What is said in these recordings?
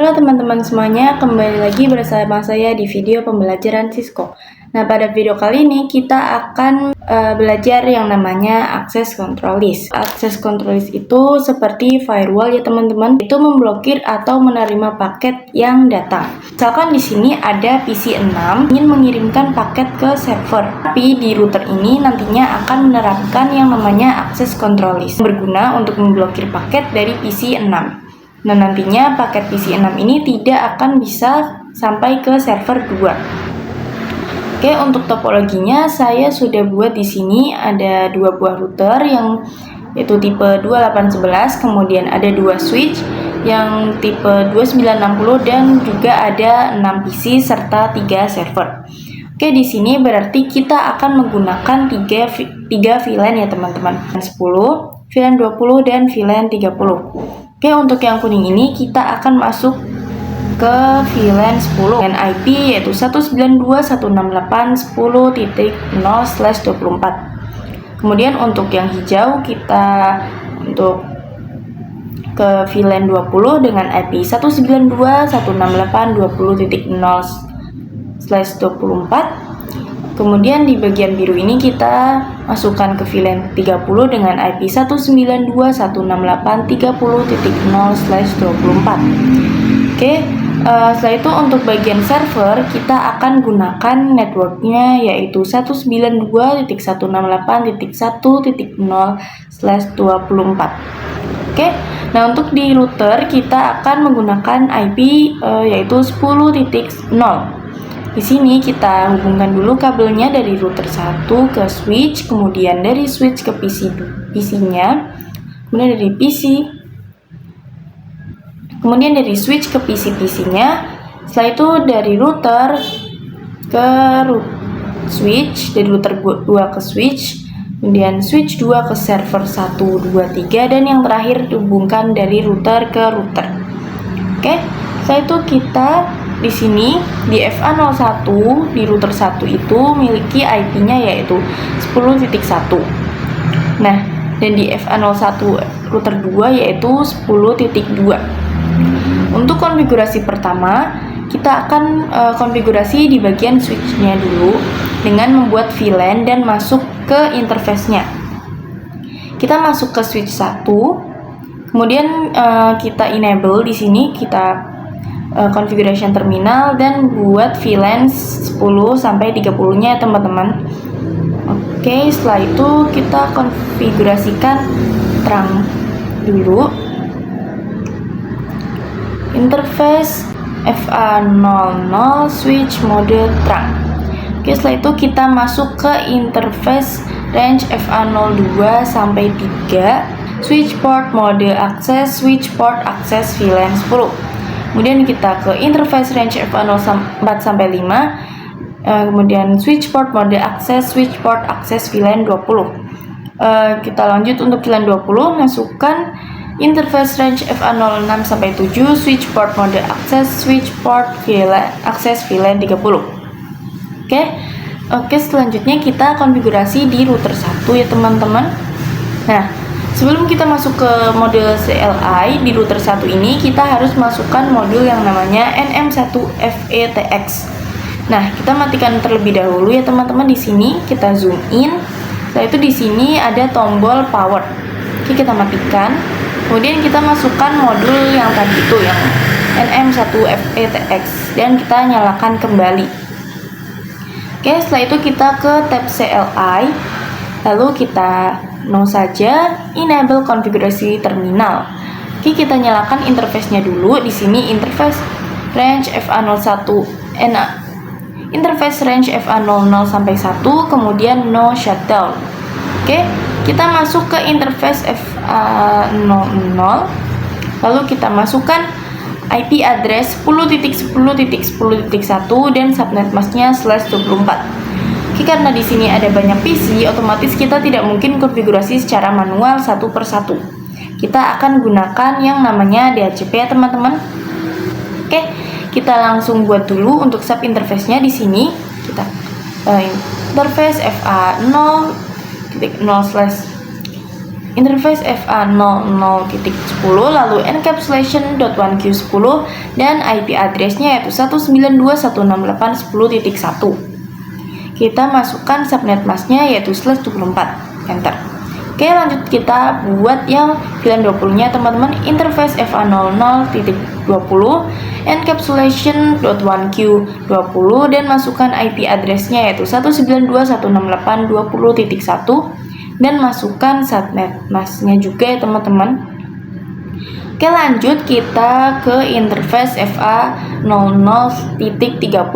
Halo teman-teman semuanya, kembali lagi bersama saya di video pembelajaran Cisco. Nah, pada video kali ini kita akan belajar yang namanya access control list. Access control list itu seperti firewall ya teman-teman, itu memblokir atau menerima paket yang datang. Misalkan di sini ada PC 6 ingin mengirimkan paket ke server, tapi di router ini nantinya akan menerapkan yang namanya access control list, berguna untuk memblokir paket dari PC 6. Nah, nantinya paket PC 6 ini tidak akan bisa sampai ke server 2. Oke, untuk topologinya saya sudah buat di sini ada dua buah router yang yaitu tipe 2811, kemudian ada dua switch yang tipe 2960 dan juga ada 6 PC serta 3 server. Oke, di sini berarti kita akan menggunakan 3 VLAN ya teman-teman. 10, VLAN 20 dan VLAN 30. Oke, untuk yang kuning ini kita akan masuk ke VLAN 10 dengan IP yaitu 192.168.10.0/24. Kemudian untuk yang hijau kita untuk ke VLAN 20 dengan IP 192.168.20.0/24. Kemudian di bagian biru ini kita masukkan ke VLAN 30 dengan IP 192.168.30.0/24. Oke, setelah itu untuk bagian server kita akan gunakan networknya yaitu 192.168.1.0/24. Oke, nah untuk di router kita akan menggunakan IP yaitu 10.0. Di sini kita hubungkan dulu kabelnya dari router 1 ke switch, kemudian dari switch ke PC-nya, kemudian dari PC, kemudian dari switch ke PC-nya. Setelah itu dari router ke switch, dari router 2 ke switch, kemudian switch 2 ke server 1, 2, 3, dan yang terakhir dihubungkan dari router ke router. Oke, setelah itu kita di sini di FA01 di router 1 itu memiliki IP-nya yaitu 10.1. Nah, dan di FA01 router 2 yaitu 10.2. Untuk konfigurasi pertama, kita akan konfigurasi di bagian switch-nya dulu dengan membuat VLAN dan masuk ke interface-nya. Kita masuk ke switch 1, kemudian kita enable di sini, kita configuration terminal dan buat VLAN 10 sampai 30-nya ya teman-teman. Oke, setelah itu kita konfigurasikan terang dulu. Interface FA00 switch mode terang. Oke, setelah itu kita masuk ke interface range FA02 sampai 3 switch port mode access switch port access VLAN 10. Kemudian kita ke interface range FA04 sampai 5, kemudian switch port mode access switch port access VLAN 20. Kita lanjut untuk VLAN 20, masukkan interface range FA06 sampai 7 switch port mode access switch port VLAN access VLAN 30. Oke, selanjutnya kita konfigurasi di router 1 ya teman-teman. Nah, sebelum kita masuk ke modul CLI di router 1 ini, kita harus masukkan modul yang namanya NM1FETX. Nah, kita matikan terlebih dahulu ya teman-teman. Di sini kita zoom in. Setelah itu di sini ada tombol power. Oke, kita matikan. Kemudian kita masukkan modul yang tadi itu yang NM1FETX dan kita nyalakan kembali. Oke, setelah itu kita ke tab CLI. Lalu kita no saja enable konfigurasi terminal. Oke, kita nyalakan interface-nya dulu. Di sini interface range FA01 interface range FA00 sampai 1, kemudian no shutdown. Oke, kita masuk ke interface FA00. Lalu kita masukkan IP address 10.10.10.1 dan subnet masknya /24. Oke, karena di sini ada banyak PC, otomatis kita tidak mungkin konfigurasi secara manual satu persatu. Kita akan gunakan yang namanya DHCP ya teman-teman. Oke, kita langsung buat dulu untuk sub interface-nya. Di sini kita interface FA0.0/ interface FA00.10, lalu encapsulation.1Q10, dan IP address-nya yaitu 192.168.10.1. Kita masukkan subnet mask-nya yaitu /24, enter. Oke, lanjut kita buat yang VLAN 20-nya teman-teman. Interface FA00.20, encapsulation.1Q20, dan masukkan IP address-nya yaitu 192.168.20.1, dan masukkan subnet mask-nya juga ya teman-teman. Oke, lanjut kita ke interface FA00.30.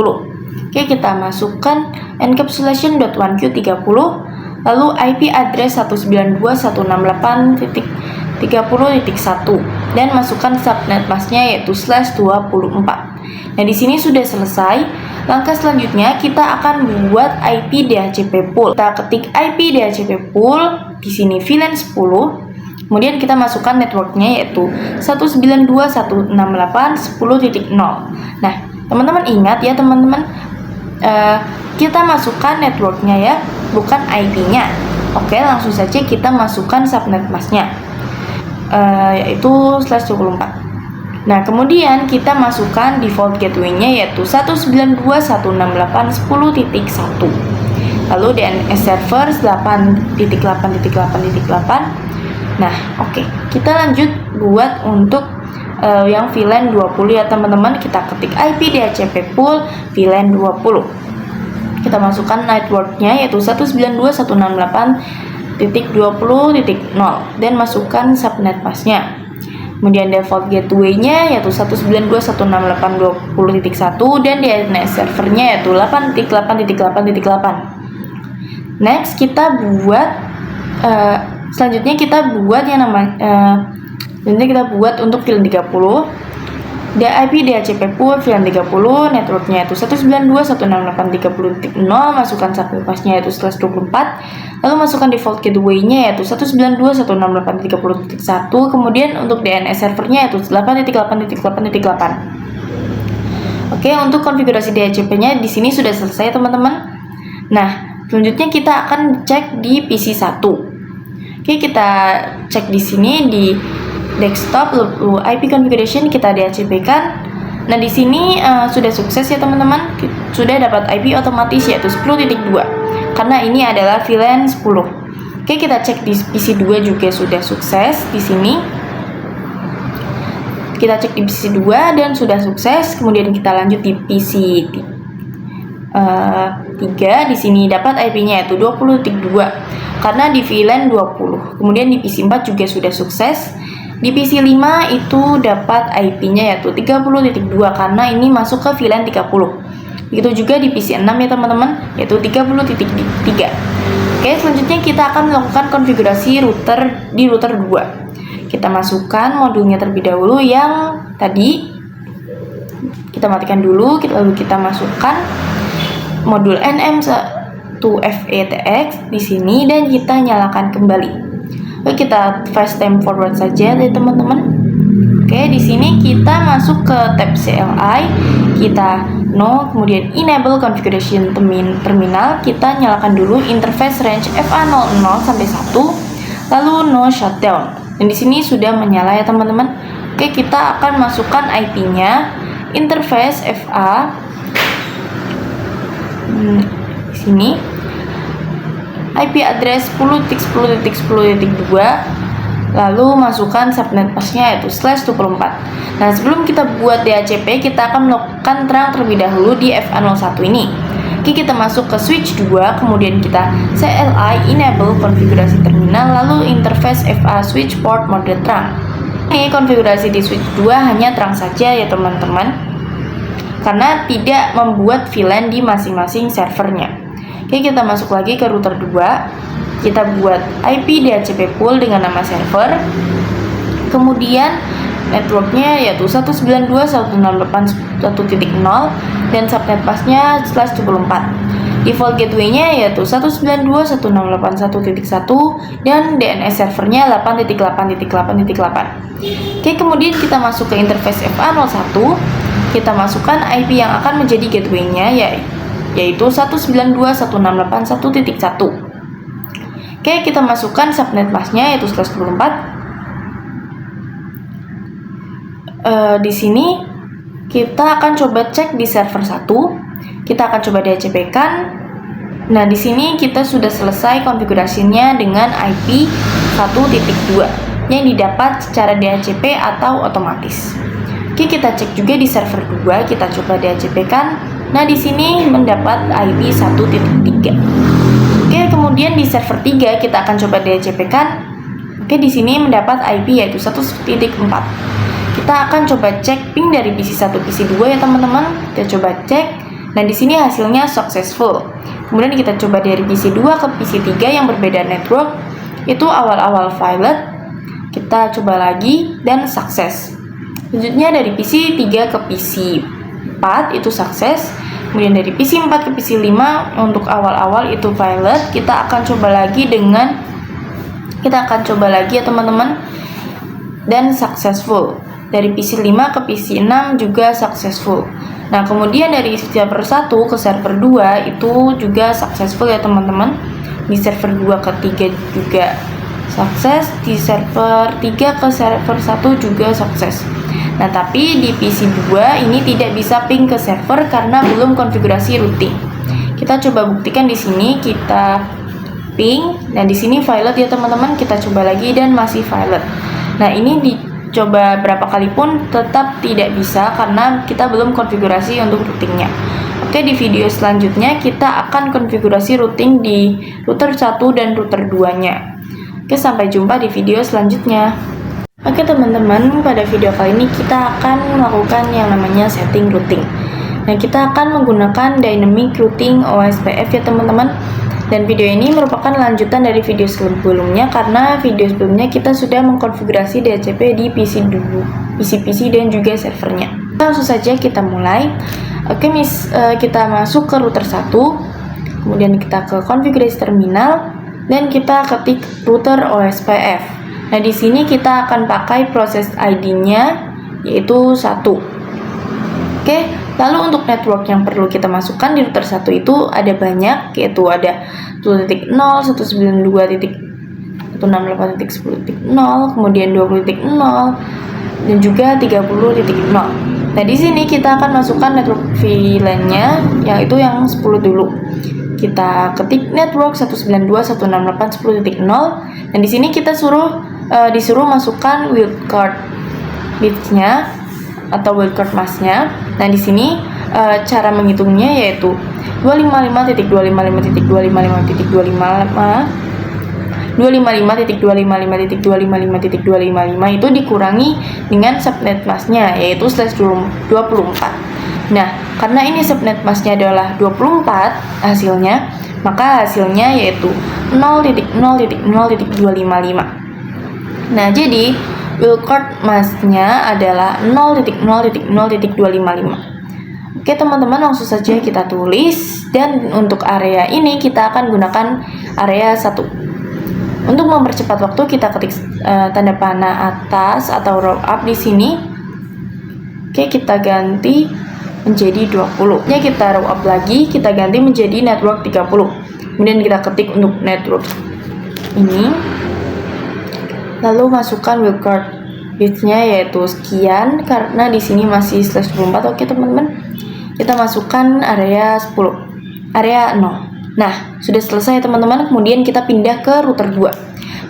Oke, kita masukkan encapsulation.1Q30, lalu IP address 192.168.30.1, dan masukkan subnet mask-nya yaitu /24. Nah, di sini sudah selesai. Langkah selanjutnya kita akan buat IP DHCP pool. Kita ketik IP DHCP pool di sini VLAN 10. Kemudian kita masukkan networknya yaitu 192.168.10.0. Nah, teman-teman ingat ya teman-teman, kita masukkan networknya ya, bukan IP-nya. Oke, langsung saja kita masukkan subnet mask-nya, yaitu /24. Nah, kemudian kita masukkan default gateway-nya yaitu 192.168.10.1. Lalu DNS server 8.8.8.8. Nah, oke. Kita lanjut buat untuk yang VLAN 20 ya teman-teman. Kita ketik IP DHCP pool VLAN 20. Kita masukkan networknya yaitu 192.168.20.0 dan masukkan subnet mask-nya. Kemudian default gateway-nya yaitu 192.168.20.1 dan DNS servernya yaitu 8.8.8.8. Next kita buat selanjutnya kita buat yang namanya untuk VLAN 30. IP DHCP pool VLAN 30, networknya yaitu 192.168.30.0, masukkan subnet mask-nya yaitu /24, lalu masukkan default gateway-nya yaitu 192.168.30.1, kemudian untuk DNS servernya yaitu 8.8.8.8. Oke, untuk konfigurasi DHCP-nya di sini sudah selesai teman-teman. Nah, selanjutnya kita akan cek di PC 1. Oke, kita cek di sini di desktop, lalu IP configuration kita DHCP-kan. Nah, di sini sudah sukses ya teman-teman. Sudah dapat IP otomatis yaitu 10.2 karena ini adalah VLAN 10. Oke, kita cek di PC 2 juga sudah sukses di sini. Kita cek di PC 2 dan sudah sukses. Kemudian kita lanjut di PC 3. Di sini dapat IP-nya yaitu 20.2 karena di VLAN 20. Kemudian di PC 4 juga sudah sukses. Di PC 5 itu dapat IP-nya yaitu 30.2 karena ini masuk ke VLAN 30. Begitu juga di PC 6 ya teman-teman, yaitu 30.3. Oke, selanjutnya kita akan melakukan konfigurasi router di router 2. Kita masukkan modulnya terlebih dahulu yang tadi. Kita matikan dulu, lalu kita masukkan modul NM1FETX di sini dan kita nyalakan kembali. Oke, kita fast time forward saja ya teman-teman. Oke, di sini kita masuk ke tab CLI, kita no, kemudian enable configuration terminal, kita nyalakan dulu interface range FA00 sampai 1, lalu no shutdown. Dan di sini sudah menyala ya teman-teman. Oke, kita akan masukkan IP-nya interface FA di sini. IP address 10.10.10.2, lalu masukkan subnet mask-nya yaitu /24. Nah, sebelum kita buat DHCP, kita akan melakukan terang terlebih dahulu di FA01 ini. Oke, kita masuk ke switch 2, kemudian kita CLI enable konfigurasi terminal, lalu interface FA switch port mode terang. Ini konfigurasi di switch 2 hanya terang saja ya teman-teman, karena tidak membuat VLAN di masing-masing servernya. Oke, kita masuk lagi ke router 2. Kita buat IP DHCP pool dengan nama server. Kemudian networknya yaitu 192.168.1.0 dan subnet mask-nya /24. Default gateway-nya yaitu 192.168.1.1 dan DNS servernya 8.8.8.8. Oke, kemudian kita masuk ke interface FA01. Kita masukkan IP yang akan menjadi gateway-nya yaitu 192.168.1.1. Oke, Oke, kita masukkan subnet masknya yaitu /24. Di sini kita akan coba cek di server 1. Kita akan coba DHCP-kan. Nah, di sini kita sudah selesai konfigurasinya dengan IP 1.2 yang didapat secara DHCP atau otomatis. Oke, kita cek juga di server 2, kita coba DHCP-kan. Nah, di sini mendapat IP 1.3. Oke, kemudian di server 3 kita akan coba DHCP-kan. Oke, di sini mendapat IP yaitu 1.4. Kita akan coba cek ping dari PC 1 PC 2 ya teman-teman. Kita coba cek. Nah, di sini hasilnya successful. Kemudian kita coba dari PC 2 ke PC 3 yang berbeda network. Itu awal-awal violet. Kita coba lagi dan sukses. Selanjutnya dari PC 3 ke PC 4 itu sukses. Kemudian dari PC 4 ke PC 5 untuk awal-awal itu violet. Kita akan coba lagi ya teman-teman, dan successful. Dari PC 5 ke PC 6 juga successful. Nah, kemudian dari server 1 ke server 2 itu juga successful ya teman-teman. Di server 2 ke 3 juga sukses, di server 3 ke server 1 juga sukses. Nah, tapi di PC 2 ini tidak bisa ping ke server karena belum konfigurasi routing. Kita coba buktikan di sini, kita ping. Nah, di sini violet ya teman-teman, kita coba lagi dan masih violet. Nah, ini dicoba berapa kali pun tetap tidak bisa karena kita belum konfigurasi untuk routingnya. Oke, di video selanjutnya kita akan konfigurasi routing di router 1 dan router 2-nya. Oke, sampai jumpa di video selanjutnya. Oke teman-teman, pada video kali ini kita akan melakukan yang namanya setting routing. Nah, kita akan menggunakan Dynamic Routing OSPF ya teman-teman. Dan video ini merupakan lanjutan dari video sebelumnya karena video sebelumnya kita sudah mengkonfigurasi DHCP di PC dan juga servernya. Langsung saja kita mulai. Oke, kita masuk ke router 1, kemudian kita ke konfigurasi terminal dan kita ketik router OSPF. Nah, di sini kita akan pakai proses ID-nya yaitu 1. Oke, lalu untuk network yang perlu kita masukkan di router 1 itu ada banyak, yaitu ada 10.0, 192.168.10.0, kemudian 20.0 dan juga 30.0. Nah, di sini kita akan masukkan network VLAN-nya yaitu yang 10 dulu. Kita ketik network 192.168.10.0 dan di sini kita disuruh masukkan wildcard bits-nya atau wildcard masknya. Nah, di sini cara menghitungnya yaitu 255.255.255.255.255.255 itu dikurangi dengan subnet masknya yaitu /24. Nah, karena ini subnet masknya adalah 24 hasilnya, maka hasilnya yaitu 0.0.0.255. Nah, jadi wildcard masknya adalah 0.0.0.255. Oke teman-teman, langsung saja kita tulis, dan untuk area ini kita akan gunakan area 1. Untuk mempercepat waktu kita ketik tanda panah atas atau roll up di sini. Oke, kita ganti menjadi 20. Ya, kita roll up lagi, kita ganti menjadi network 30. Kemudian kita ketik untuk network ini. Lalu masukkan wildcard bits-nya yaitu sekian karena di sini masih /24. Oke teman-teman, kita masukkan area 10, area 0. Nah, sudah selesai teman-teman. Kemudian kita pindah ke router 2.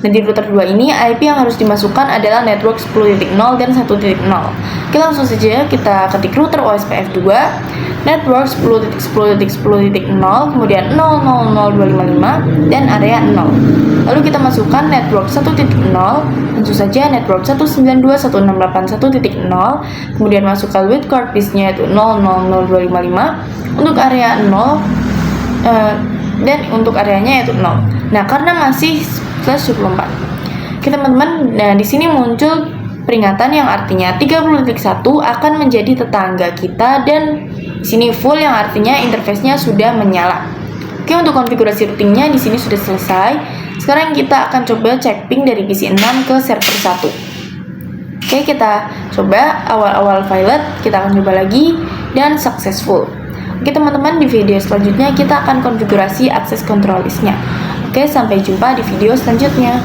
Dan di router 2 ini IP yang harus dimasukkan adalah network 10.0 dan 1.0. Oke, langsung saja kita ketik router OSPF 2 network 10.10.10.0 kemudian 0.0.0.255 dan area 0. Lalu kita masukkan network 1.0, tentu saja network 192.168.1.0, kemudian masukkan wildcard bits-nya yaitu 0.0.0.255 untuk area 0 dan untuk areanya yaitu 0. Nah, karena masih /24. Oke teman-teman, nah di sini muncul peringatan yang artinya 30.1 akan menjadi tetangga kita, dan di sini full yang artinya interface-nya sudah menyala. Oke, untuk konfigurasi routingnya di sini sudah selesai. Sekarang kita akan coba cek ping dari PC 6 ke server 1. Oke, kita coba awal-awal violet, kita akan coba lagi dan successful. Oke teman-teman, di video selanjutnya kita akan konfigurasi access control list-nya. Oke, sampai jumpa di video selanjutnya.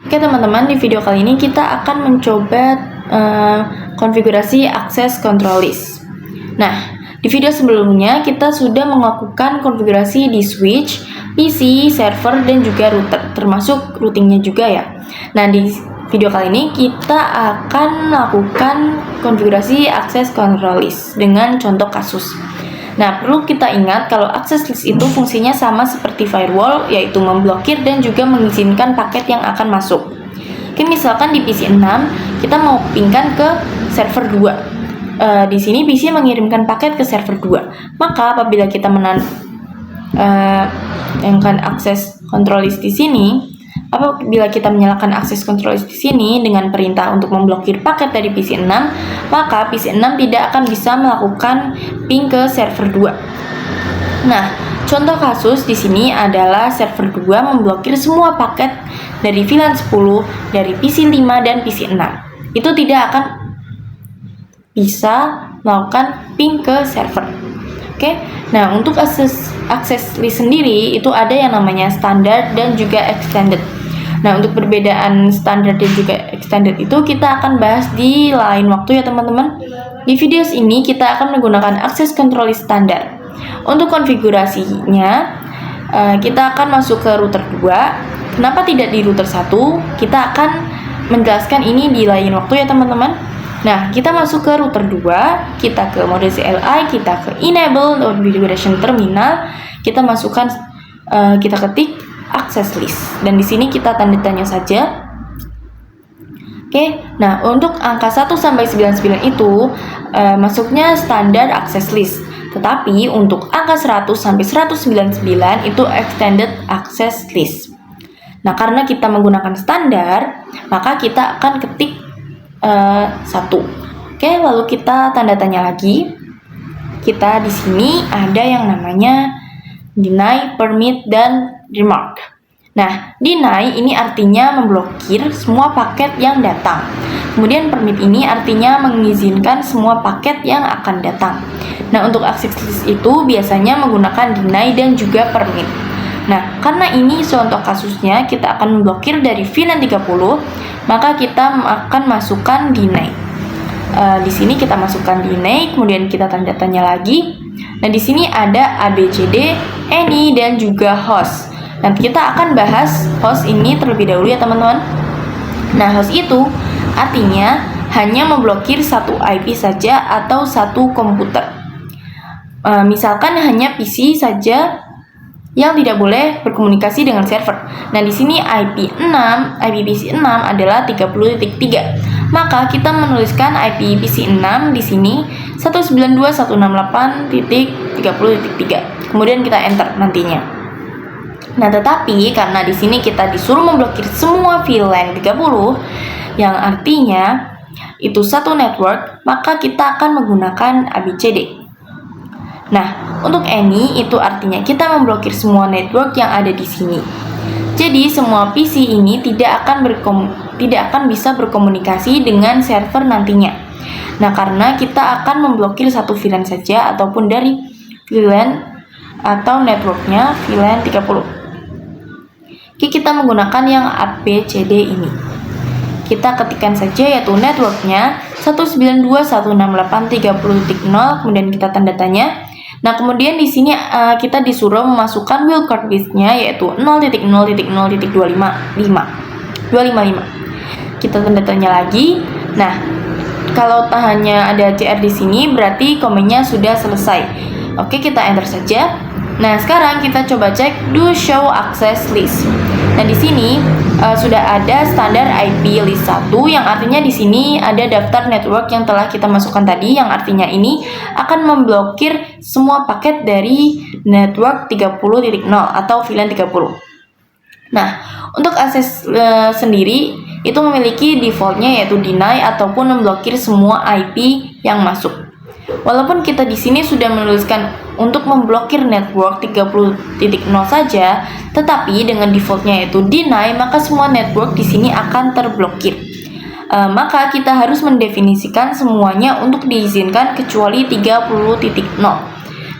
Oke teman-teman, di video kali ini kita akan mencoba konfigurasi access control list. Nah, di video sebelumnya kita sudah melakukan konfigurasi di switch, PC, server, dan juga router, termasuk routingnya juga ya. Nah, di video kali ini kita akan melakukan konfigurasi access control list dengan contoh kasus. Nah, perlu kita ingat kalau access list itu fungsinya sama seperti firewall, yaitu memblokir dan juga mengizinkan paket yang akan masuk. Oke, misalkan di PC 6 kita mau pingkan ke server 2. Di sini PC mengirimkan paket ke server 2. Maka apabila kita menyalakan access control list di sini, apabila kita menyalakan access control list di sini dengan perintah untuk memblokir paket dari PC 6, maka PC 6 tidak akan bisa melakukan ping ke server 2. Nah, contoh kasus di sini adalah server 2 memblokir semua paket dari VLAN 10 dari PC 5 dan PC 6. Itu tidak akan bisa melakukan ping ke server. Oke. Nah, untuk access list sendiri itu ada yang namanya standar dan juga extended. Nah, untuk perbedaan standar dan juga extended itu kita akan bahas di lain waktu ya teman-teman. Di video ini kita akan menggunakan access control list standar. Untuk konfigurasinya, kita akan masuk ke router 2. Kenapa tidak di router 1? Kita akan menjelaskan ini di lain waktu ya teman-teman. Nah, kita masuk ke router 2, kita ke mode CLI, kita ke enable configuration terminal, kita masukkan, kita ketik access list, dan di sini kita tanda tanya saja. Oke, nah untuk angka 1 sampai 99 itu masuknya standar access list, tetapi untuk angka 100 sampai 199 itu extended access list. Nah, karena kita menggunakan standar, maka kita akan ketik 1. Oke, lalu kita tanda tanya lagi. Kita di sini ada yang namanya deny, permit, dan remark. Nah, deny ini artinya memblokir semua paket yang datang. Kemudian permit ini artinya mengizinkan semua paket yang akan datang. Nah, untuk access list itu biasanya menggunakan deny dan juga permit. Nah, karena ini contoh kasusnya kita akan memblokir dari VLAN 30, maka kita akan masukkan deny. Di sini kita masukkan deny, kemudian kita tanda tanya lagi. Nah, di sini ada ABCD, any, dan juga host. Nanti kita akan bahas host ini terlebih dahulu ya teman-teman. Nah, host itu artinya hanya memblokir satu IP saja atau satu komputer. Misalkan hanya PC saja yang tidak boleh berkomunikasi dengan server. Nah, di sini IP PC 6 adalah 30.3. Maka kita menuliskan IP PC 6 di sini 192.168.30.3. Kemudian kita enter nantinya. Nah, tetapi karena di sini kita disuruh memblokir semua VLAN 30 yang artinya itu satu network, maka kita akan menggunakan ABCD. Nah, untuk any itu artinya kita memblokir semua network yang ada di sini. Jadi semua PC ini tidak akan bisa berkomunikasi dengan server nantinya. Nah, karena kita akan memblokir satu VLAN saja ataupun dari VLAN atau networknya VLAN 30. Oke, kita menggunakan yang ABCD ini. Kita ketikkan saja yaitu networknya 192.168.30.0, kemudian kita tanda tanya. Nah, kemudian di sini kita disuruh memasukkan wildcard bit-nya yaitu 0.0.0.255. Kita tanda tanya lagi. Nah, kalau hanya ada CR di sini berarti komennya sudah selesai. Oke, kita enter saja. Nah, sekarang kita coba cek do show access list. Nah, di sini sudah ada standar IP list 1 yang artinya di sini ada daftar network yang telah kita masukkan tadi, yang artinya ini akan memblokir semua paket dari network 30.0 atau VLAN 30. Nah, untuk akses sendiri itu memiliki defaultnya yaitu deny ataupun memblokir semua IP yang masuk. Walaupun kita di sini sudah menuliskan untuk memblokir network 30.0 saja, tetapi dengan defaultnya yaitu deny, maka semua network di sini akan terblokir. Maka kita harus mendefinisikan semuanya untuk diizinkan kecuali 30.0.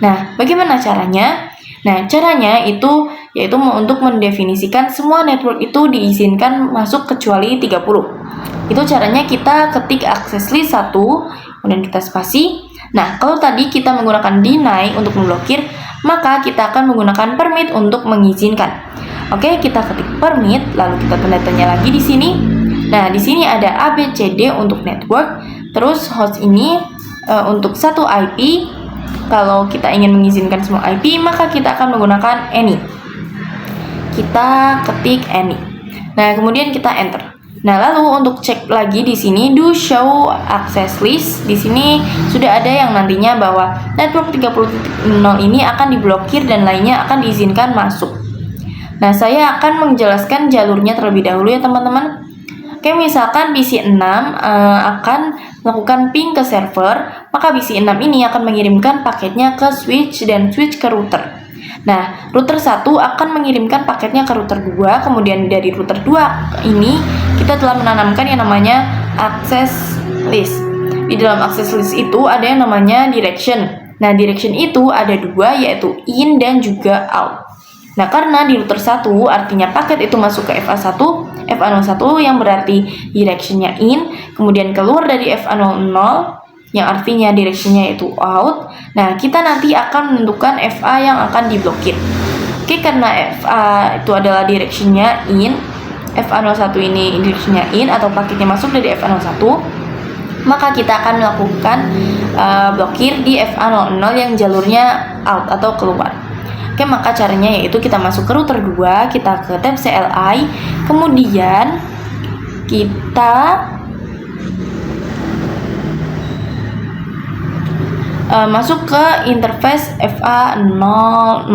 Nah, bagaimana caranya? Nah, caranya itu yaitu untuk mendefinisikan semua network itu diizinkan masuk kecuali 30. Itu caranya kita ketik access list 1, kemudian kita spasi. Nah, kalau tadi kita menggunakan deny untuk memblokir, maka kita akan menggunakan permit untuk mengizinkan. Oke, kita ketik permit, lalu kita tanda tanya lagi di sini. Nah, di sini ada ABCD untuk network, terus host ini untuk satu IP. Kalau kita ingin mengizinkan semua IP, maka kita akan menggunakan any. Kita ketik any. Nah, kemudian kita enter. Nah, lalu untuk cek lagi di sini do show access list. Di sini sudah ada yang nantinya bahwa network 30.0 ini akan diblokir dan lainnya akan diizinkan masuk. Nah, saya akan menjelaskan jalurnya terlebih dahulu ya teman-teman. Oke, misalkan PC6 akan melakukan ping ke server, maka PC6 ini akan mengirimkan paketnya ke switch dan switch ke router. Nah, router 1 akan mengirimkan paketnya ke router 2, kemudian dari router 2 ini kita telah menanamkan yang namanya access list. Di dalam access list itu ada yang namanya direction. Nah, direction itu ada dua, yaitu in dan juga out. Nah, karena di router 1 artinya paket itu masuk ke FA1 yang berarti directionnya in, kemudian keluar dari FA00 yang artinya directionnya itu out. Nah, kita nanti akan menentukan FA yang akan diblokir. Oke, karena FA itu adalah directionnya in, FA01 ini directionnya in atau paketnya masuk dari FA01, maka kita akan melakukan blokir di FA00 yang jalurnya out atau keluar. Oke, maka caranya yaitu kita masuk ke router 2, kita ke tab CLI, kemudian kita masuk ke interface FA00.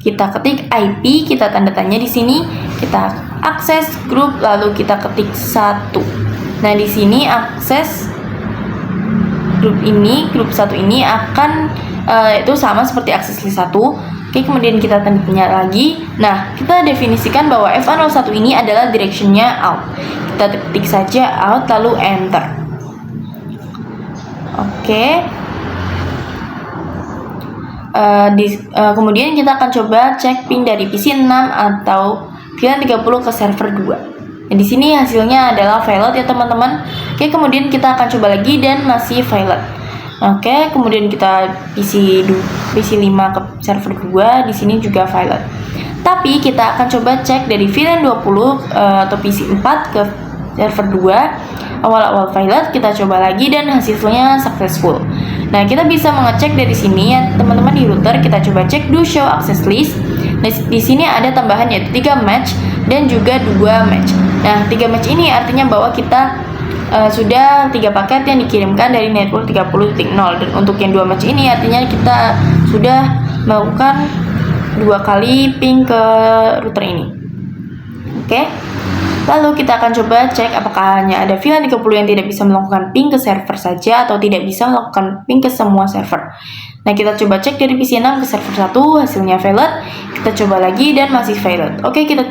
Kita ketik IP, kita tanda tanya di sini, kita akses grup, lalu kita ketik 1. Nah, di sini akses grup 1 ini akan itu sama seperti akses list 1. Oke, kemudian kita tanda tanya lagi. Nah, kita definisikan bahwa FA01 ini adalah directionnya out. Kita ketik saja out lalu enter. Oke. Kemudian kita akan coba cek ping dari PC6 atau VLAN 30 ke server 2. Nah, di sini hasilnya adalah valid ya teman-teman. Oke, kemudian kita akan coba lagi dan masih valid. Oke, kemudian kita PC5 ke server 2, di sini juga valid. Tapi kita akan coba cek dari VLAN 20 atau PC4 ke server 2. Awal-awal valid, kita coba lagi dan hasilnya successful. Nah, kita bisa mengecek dari sini ya teman-teman di router. Kita coba cek do show access list. Nah, di sini ada tambahan yaitu 3 match dan juga 2 match. Nah, 3 match ini artinya bahwa kita sudah 3 paket yang dikirimkan dari network 30.0, dan untuk yang 2 match ini artinya kita sudah melakukan 2 kali ping ke router ini. Oke. Lalu kita akan coba cek apakah hanya ada VLAN 30 yang tidak bisa melakukan ping ke server saja atau tidak bisa melakukan ping ke semua server. Nah, kita coba cek dari PC6 ke server 1, hasilnya valid. Kita coba lagi dan masih valid. Oke, kita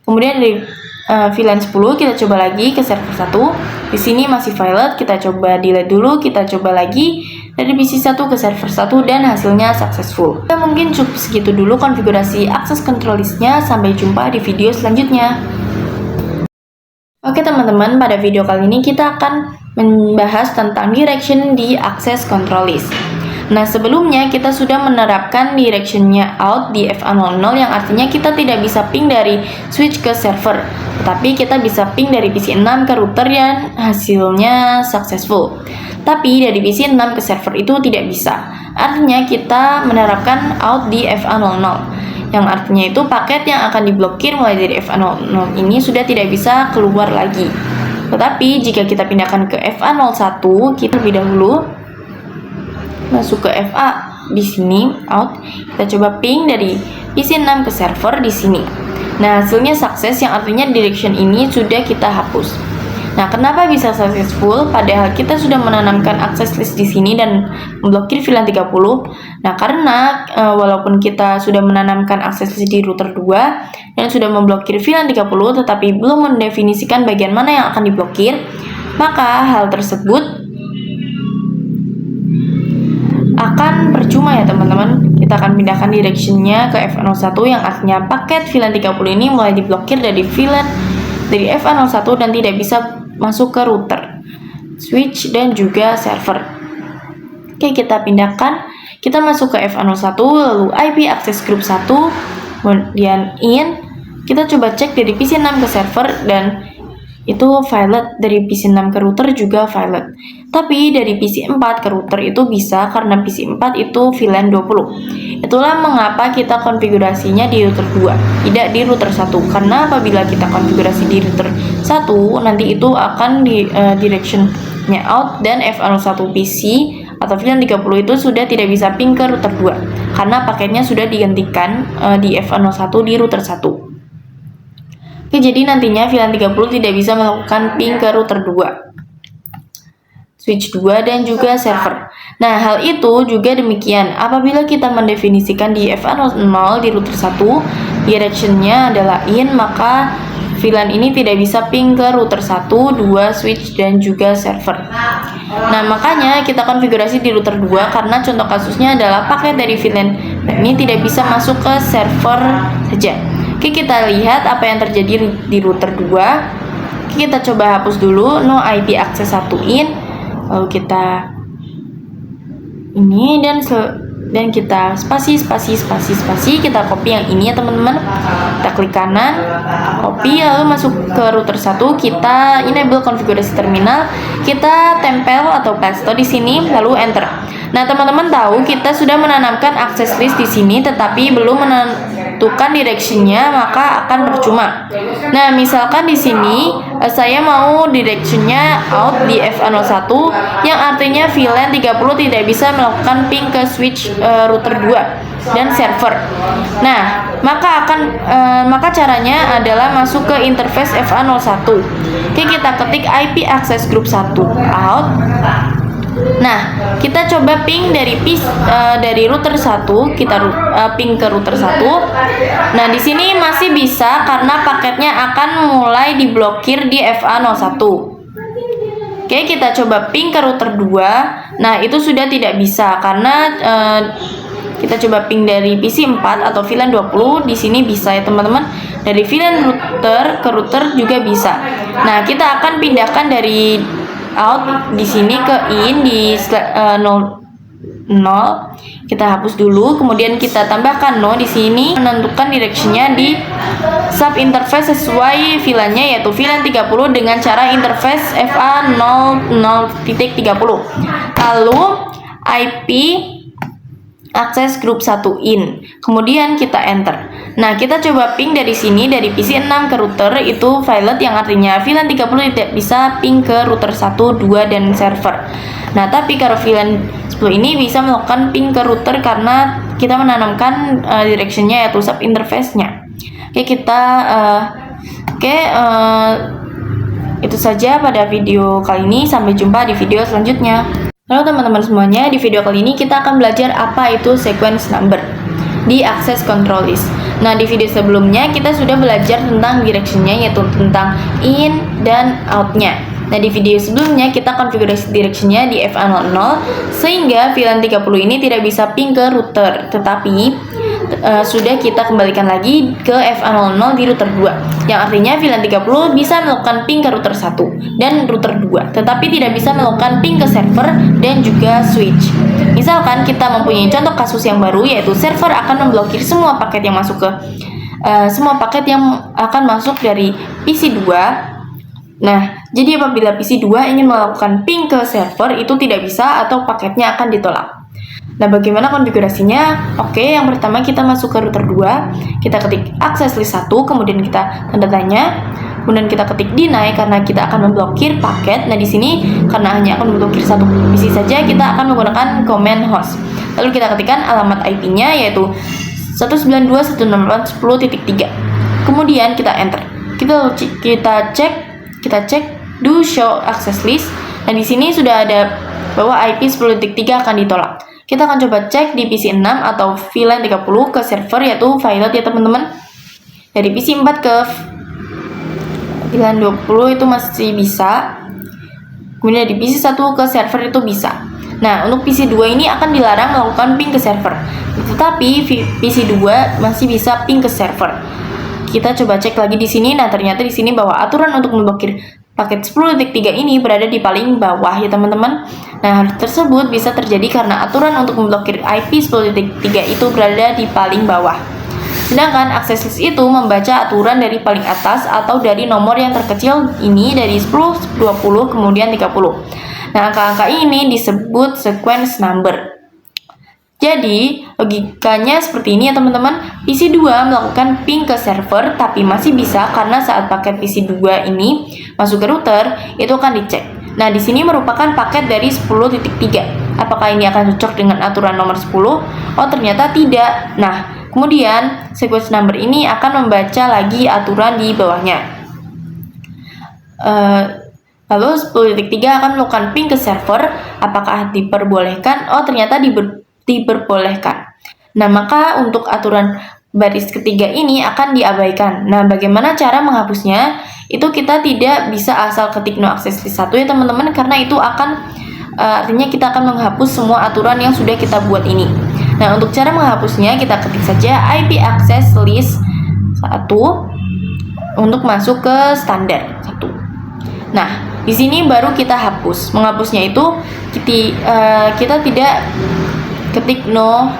kemudian dari VLAN 10 kita coba lagi ke server 1. Di sini masih valid. Kita coba delete dulu, kita coba lagi dari PC1 ke server 1 dan hasilnya successful. Nah, mungkin cukup segitu dulu konfigurasi access control list-nya. Sampai jumpa di video selanjutnya. Oke teman-teman, pada video kali ini kita akan membahas tentang direction di access control list. Nah, sebelumnya kita sudah menerapkan directionnya out di FA00 yang artinya kita tidak bisa ping dari switch ke server, tetapi kita bisa ping dari PC6 ke router dan hasilnya successful. Tapi dari PC6 ke server itu tidak bisa. Artinya kita menerapkan out di FA00, yang artinya itu paket yang akan diblokir mulai dari FA00 ini sudah tidak bisa keluar lagi. Tetapi jika kita pindahkan ke FA01, kita lebih dahulu masuk ke FA di sini out, kita coba ping dari PC6 ke server di sini. Nah, hasilnya sukses yang artinya direction ini sudah kita hapus. Nah, kenapa bisa successful padahal kita sudah menanamkan access list di sini dan memblokir VLAN 30? Nah, karena walaupun kita sudah menanamkan access list di router 2 dan sudah memblokir VLAN 30 tetapi belum mendefinisikan bagian mana yang akan diblokir, maka hal tersebut akan percuma ya teman-teman. Kita akan pindahkan directionnya ke FA01 yang artinya paket VLAN 30 ini mulai diblokir dari FA01 dan tidak bisa masuk ke router, switch, dan juga server. Oke, kita pindahkan. Kita masuk ke FA01, lalu IP access group 1, kemudian in. Kita coba cek dari PC 6 ke server dan itu violet, dari PC 6 ke router juga violet. Tapi dari PC 4 ke router itu bisa karena PC 4 itu VLAN 20. Itulah mengapa kita konfigurasinya di router 2, tidak di router 1. Karena apabila kita konfigurasi di router 1, nanti itu akan di direction-nya out dan FA01 PC atau VLAN 30 itu sudah tidak bisa ping ke router 2 karena paketnya sudah digantikan di FA01 di router 1. Oke, jadi nantinya VLAN 30 tidak bisa melakukan ping ke router 2, switch 2, dan juga server. Nah, hal itu juga demikian apabila kita mendefinisikan di FA0 di router 1, direction-nya adalah in, maka VLAN ini tidak bisa ping ke router 1, 2, switch, dan juga server. Nah, makanya kita konfigurasi di router 2 karena contoh kasusnya adalah paket dari VLAN ini tidak bisa masuk ke server saja. Oke, kita lihat apa yang terjadi di router 2. Oke, kita coba hapus dulu no IP access 1 in. Lalu kita ini dan kita spasi, kita copy yang ini ya teman-teman. Kita klik kanan, copy, lalu masuk ke router 1, kita enable konfigurasi terminal, kita tempel atau paste di sini, lalu enter. Nah, teman-teman tahu kita sudah menanamkan access list di sini tetapi belum menentukan direction-nya, maka akan percuma. Nah, misalkan di sini saya mau direction-nya out di FA01 yang artinya VLAN 30 tidak bisa melakukan ping ke switch router 2 dan server. Nah, maka caranya adalah masuk ke interface FA01. Oke, kita ketik IP access group 1 out. Nah, kita coba ping dari router 1, kita ping ke router 1. Nah, di sini masih bisa karena paketnya akan mulai diblokir di FA01. Oke, kita coba ping ke router 2. Nah, itu sudah tidak bisa karena kita coba ping dari PC 4 atau VLAN 20. Di sini bisa ya, teman-teman. Dari VLAN router ke router juga bisa. Nah, kita akan pindahkan dari out di sini ke in di 0, kita hapus dulu, kemudian kita tambahkan no di sini, menentukan direction-nya di sub interface sesuai VLAN-nya yaitu VLAN 30 dengan cara interface FA00.30. Lalu IP access group 1 in, kemudian kita enter. Nah, kita coba ping dari sini, dari PC 6 ke router itu violet yang artinya VLAN 30 tidak bisa ping ke router 1, 2, dan server. Nah, tapi kalau VLAN 10 ini bisa melakukan ping ke router karena kita menanamkan direction-nya yaitu sub interface-nya. Oke, itu saja pada video kali ini. Sampai jumpa di video selanjutnya. Halo teman-teman semuanya, di video kali ini kita akan belajar apa itu sequence number di access control list. Nah, di video sebelumnya kita sudah belajar tentang direction-nya yaitu tentang in dan out-nya. Nah, di video sebelumnya kita konfigurasi direction-nya di FA00 sehingga VLAN 30 ini tidak bisa ping ke router, tetapi sudah kita kembalikan lagi ke FA00 di router 2 yang artinya VLAN 30 bisa melakukan ping ke router 1 dan router 2 tetapi tidak bisa melakukan ping ke server dan juga switch. Misalkan kita mempunyai contoh kasus yang baru yaitu server akan memblokir semua paket yang masuk akan masuk dari PC 2. Nah, jadi apabila PC 2 ingin melakukan ping ke server itu tidak bisa atau paketnya akan ditolak. Nah, bagaimana konfigurasinya? Oke, yang pertama kita masuk ke router 2, kita ketik access list 1, kemudian kita tanda tanya, kemudian kita ketik deny karena kita akan memblokir paket. Nah, di sini karena hanya akan memblokir satu PC saja, kita akan menggunakan command host. Lalu kita ketikkan alamat IP-nya yaitu 192.168.10.3. Kemudian kita enter. Kita cek do show access list. Nah, di sini sudah ada bahwa IP 10.3 akan ditolak. Kita akan coba cek di PC 6 atau VLAN 30 ke server yaitu violet ya teman-teman. Dari PC 4 ke VLAN 20 itu masih bisa. Kemudian dari PC 1 ke server itu bisa. Nah, untuk PC 2 ini akan dilarang melakukan ping ke server. Tetapi PC 2 masih bisa ping ke server. Kita coba cek lagi di sini. Nah, ternyata di sini bahwa aturan untuk memblokir paket 10.3 ini berada di paling bawah ya teman-teman. Nah, hal tersebut bisa terjadi karena aturan untuk memblokir IP 10.3 itu berada di paling bawah. Sedangkan access list itu membaca aturan dari paling atas atau dari nomor yang terkecil ini dari 10, 20, kemudian 30. Nah, angka-angka ini disebut sequence number. Jadi, logikanya seperti ini ya teman-teman. PC 2 melakukan ping ke server tapi masih bisa karena saat paket PC 2 ini masuk ke router, itu akan dicek. Nah, di sini merupakan paket dari 10.3. Apakah ini akan cocok dengan aturan nomor 10? Oh, ternyata tidak. Nah, kemudian, sequence number ini akan membaca lagi aturan di bawahnya. Lalu 10.3 akan melakukan ping ke server. Apakah diperbolehkan? Oh, ternyata diperbolehkan. Nah, maka untuk aturan baris ketiga ini akan diabaikan. Nah, bagaimana cara menghapusnya? Itu kita tidak bisa asal ketik no access list 1 ya teman-teman, karena itu akan artinya kita akan menghapus semua aturan yang sudah kita buat ini. Nah, untuk cara menghapusnya kita ketik saja IP access list 1 untuk masuk ke standar 1. Nah, di sini baru kita hapus. Menghapusnya itu kita tidak ketik no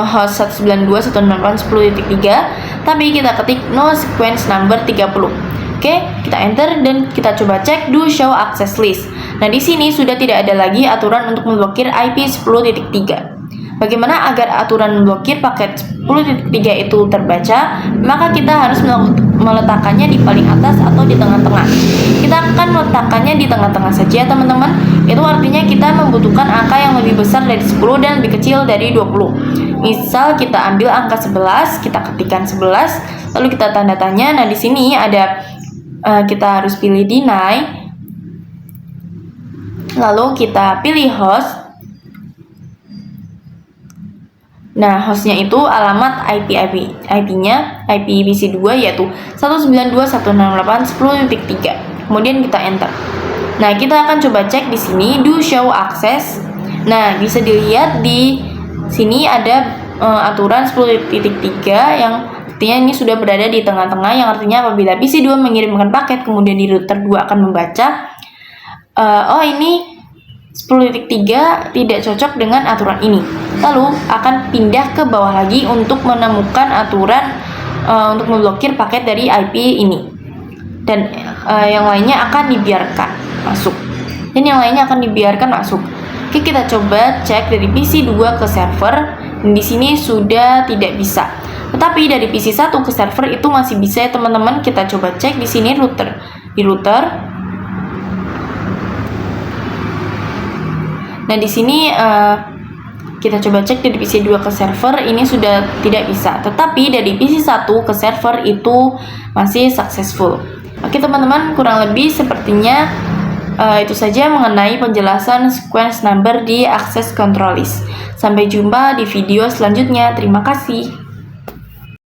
host 192.168.10.3, tapi kita ketik no sequence number 30. Oke, kita enter dan kita coba cek do show access list. Nah, di sini sudah tidak ada lagi aturan untuk memblokir IP 10.3. Bagaimana agar aturan memblokir paket 10.3 itu terbaca? Maka kita harus meletakkannya di paling atas atau di tengah-tengah. Kita akan meletakkannya di tengah-tengah saja teman-teman. Itu artinya kita membutuhkan angka yang lebih besar dari 10 dan lebih kecil dari 20. Misal kita ambil angka 11, kita ketikkan 11, lalu kita tanda tanya. Nah, di sini ada kita harus pilih deny, lalu kita pilih host. Nah, hostnya itu alamat IP-nya IP PC 2 yaitu 192.168.10.3. Kemudian kita enter. Nah, kita akan coba cek di sini do show access. Nah, bisa dilihat di sini ada aturan 10.3 yang artinya ini sudah berada di tengah-tengah, yang artinya apabila PC 2 mengirimkan paket kemudian di router 2 akan membaca ini 10.3 tidak cocok dengan aturan ini. Lalu akan pindah ke bawah lagi untuk menemukan aturan untuk memblokir paket dari IP ini. Dan yang lainnya akan dibiarkan masuk. Oke, kita coba cek dari PC 2 ke server. Dan di sini sudah tidak bisa. Tetapi dari PC 1 ke server itu masih bisa ya teman-teman. Kita coba cek di sini router. Di router. Nah, di sini kita coba cek dari PC 2 ke server ini sudah tidak bisa. Tetapi dari PC 1 ke server itu masih successful. Oke teman-teman, kurang lebih sepertinya itu saja mengenai penjelasan sequence number di access control list. Sampai jumpa di video selanjutnya. Terima kasih.